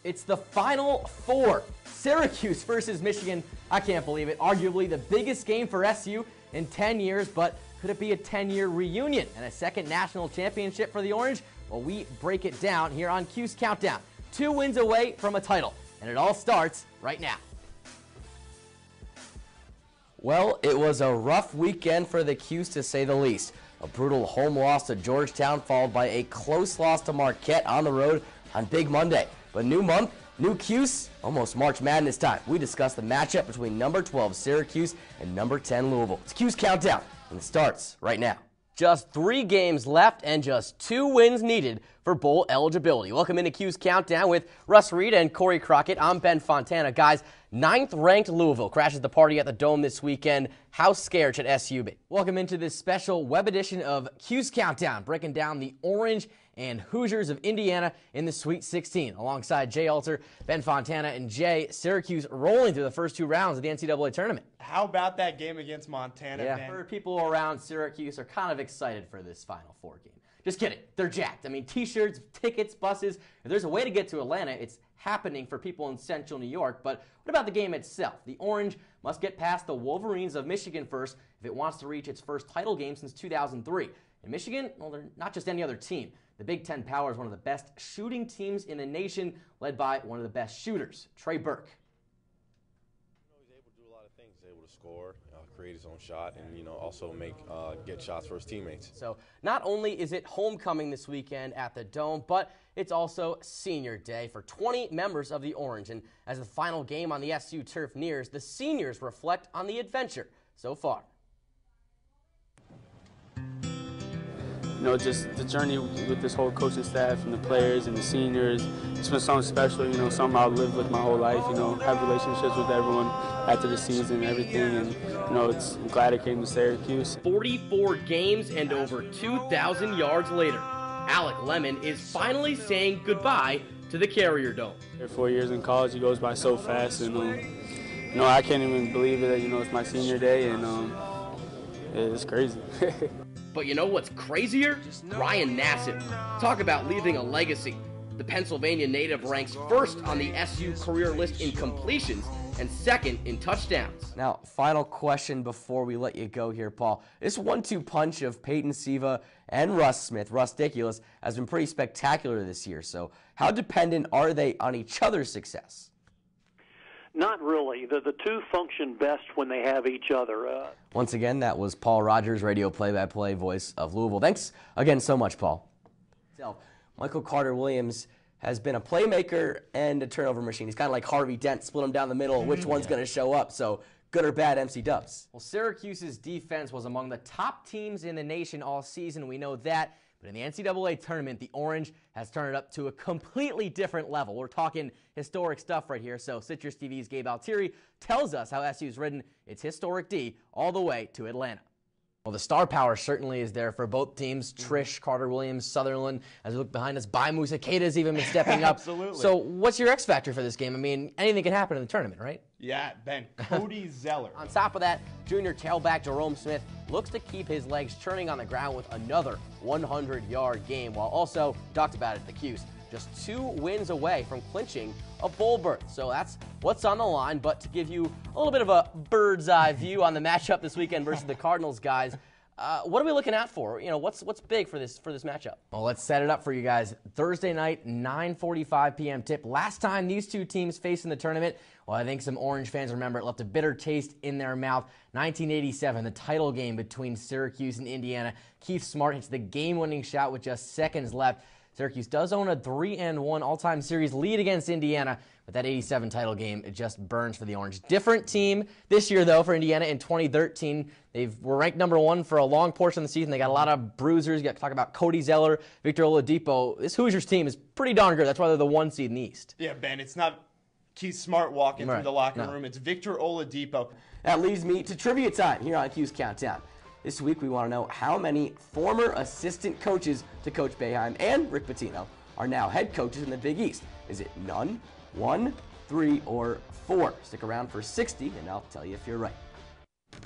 It's the Final Four. Syracuse versus Michigan. I can't believe it. Arguably the biggest game for SU in 10 years, but could it be a 10-year reunion and a second national championship for the Orange? Well, we break it down here on Q's Countdown. 2 wins away from a title, and it all starts right now. Well, it was a rough weekend for the Q's to say the least. A brutal home loss to Georgetown followed by a close loss to Marquette on the road on Big Monday. But new month, new Q's, almost March Madness time. We discuss the matchup between number 12 Syracuse and number 10 Louisville. It's Q's Countdown, and it starts right now. Just 3 games left and just 2 wins needed for bowl eligibility. Welcome into Q's Countdown with Russ Reed and Corey Crockett. I'm Ben Fontana. Guys, 9th-ranked Louisville crashes the party at the Dome this weekend. How scared should SU be? Welcome into this special web edition of Q's Countdown, breaking down the Orange and Hoosiers of Indiana in the Sweet 16. Alongside Jay Alter, Ben Fontana, and Jay, Syracuse rolling through the first 2 rounds of the NCAA tournament. How about that game against Montana, Ben? For people around Syracuse are kind of excited for this Final Four game. Just kidding. They're jacked. I mean, T-shirts, tickets, buses. If there's a way to get to Atlanta, it's happening for people in central New York. But what about the game itself? The Orange must get past the Wolverines of Michigan first if it wants to reach its first title game since 2003. And Michigan, well, they're not just any other team. The Big Ten Power is one of the best shooting teams in the nation, led by one of the best shooters, Trey Burke. He's able to do a lot of things. He's able to score, create his own shot, and also get shots for his teammates. So not only is it homecoming this weekend at the Dome, but it's also senior day for 20 members of the Orange. And as the final game on the SU turf nears, the seniors reflect on the adventure so far. Just the journey with this whole coaching staff and the players and the seniors, it's been something special, something I'll live with my whole life, have relationships with everyone after the season and everything, and, I'm glad I came to Syracuse. 44 games and over 2,000 yards later, Alec Lemon is finally saying goodbye to the Carrier Dome. 4 years in college, it goes by so fast, and, I can't even believe it, it's my senior day, and it's crazy. But you know what's crazier? Ryan Nassib. Talk about leaving a legacy. The Pennsylvania native ranks first on the SU career list in completions and second in touchdowns. Now, final question before we let you go here, Paul. This 1-2 punch of Peyton Siva and Russ Smith, Rusticulous, has been pretty spectacular this year. So how dependent are they on each other's success? Not really. The two function best when they have each other. Once again, that was Paul Rogers, radio play-by-play voice of Louisville. Thanks again so much, Paul. Michael Carter-Williams has been a playmaker and a turnover machine. He's kind of like Harvey Dent, split him down the middle. Which one's going to show up? So good or bad, MC Dubs? Well, Syracuse's defense was among the top teams in the nation all season. We know that. But in the NCAA tournament, the Orange has turned it up to a completely different level. We're talking historic stuff right here. So Citrus TV's Gabe Altieri tells us how SU's ridden its historic D all the way to Atlanta. Well, the star power certainly is there for both teams. Trish, Carter-Williams, Sutherland. As we look behind us, Baimu Cicada's even been stepping up. Absolutely. So what's your X factor for this game? I mean, anything can happen in the tournament, right? Yeah, Ben. Cody Zeller. On top of that, junior tailback Jerome Smith looks to keep his legs churning on the ground with another 100-yard game, while also, talked about it at the Q's, just 2 wins away from clinching a bowl berth. So that's what's on the line. But to give you a little bit of a bird's eye view on the matchup this weekend versus the Cardinals, guys, what are we looking out for? What's big for this matchup? Well, let's set it up for you guys. Thursday night, 9:45 p.m. tip. Last time these two teams faced in the tournament, well, I think some Orange fans remember it left a bitter taste in their mouth. 1987, the title game between Syracuse and Indiana. Keith Smart hits the game-winning shot with just seconds left. Syracuse does own a 3-1 all-time series lead against Indiana, but that 87 title game, it just burns for the Orange. Different team this year, though, for Indiana in 2013. They were ranked number 1 for a long portion of the season. They got a lot of bruisers. You got to talk about Cody Zeller, Victor Oladipo. This Hoosiers team is pretty darn good. That's why they're the 1 seed in the East. Yeah, Ben, it's not Keith Smart walking through the locker room. It's Victor Oladipo. That leads me to trivia time here on Q's Countdown. This week, we want to know how many former assistant coaches to Coach Boeheim and Rick Pitino are now head coaches in the Big East. Is it none, 1, 3, or 4? Stick around for 60, and I'll tell you if you're right.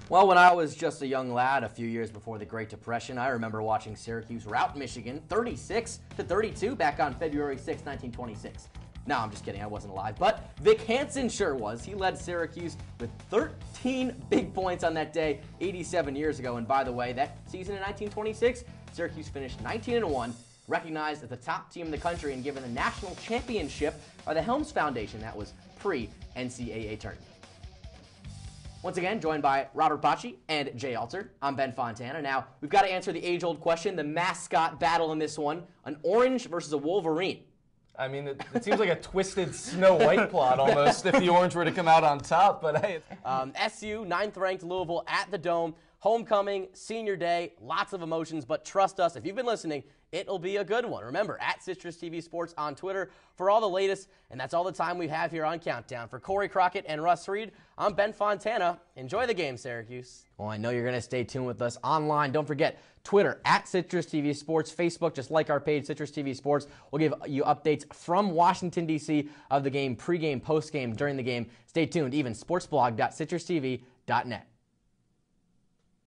Well, when I was just a young lad a few years before the Great Depression, I remember watching Syracuse rout Michigan 36-32 back on February 6, 1926. No, I'm just kidding. I wasn't alive. But Vic Hansen sure was. He led Syracuse with 13 big points on that day 87 years ago. And by the way, that season in 1926, Syracuse finished 19-1, recognized as the top team in the country and given the national championship by the Helms Foundation. That was pre-NCAA tournament. Once again, joined by Robert Bocci and Jay Alter. I'm Ben Fontana. Now, we've got to answer the age-old question, the mascot battle in this one, an orange versus a Wolverine. I mean, it seems like a twisted Snow White plot almost if the orange were to come out on top, but hey. SU, 9th-ranked Louisville at the Dome. Homecoming, senior day, lots of emotions, but trust us, if you've been listening, it'll be a good one. Remember, at Citrus TV Sports on Twitter for all the latest, and that's all the time we have here on Countdown. For Corey Crockett and Russ Reed, I'm Ben Fontana. Enjoy the game, Syracuse. Well, I know you're going to stay tuned with us online. Don't forget, Twitter, at Citrus TV Sports. Facebook, just like our page, Citrus TV Sports. We'll give you updates from Washington, D.C. of the game, pregame, postgame, during the game. Stay tuned. Even sportsblog.citrustv.net.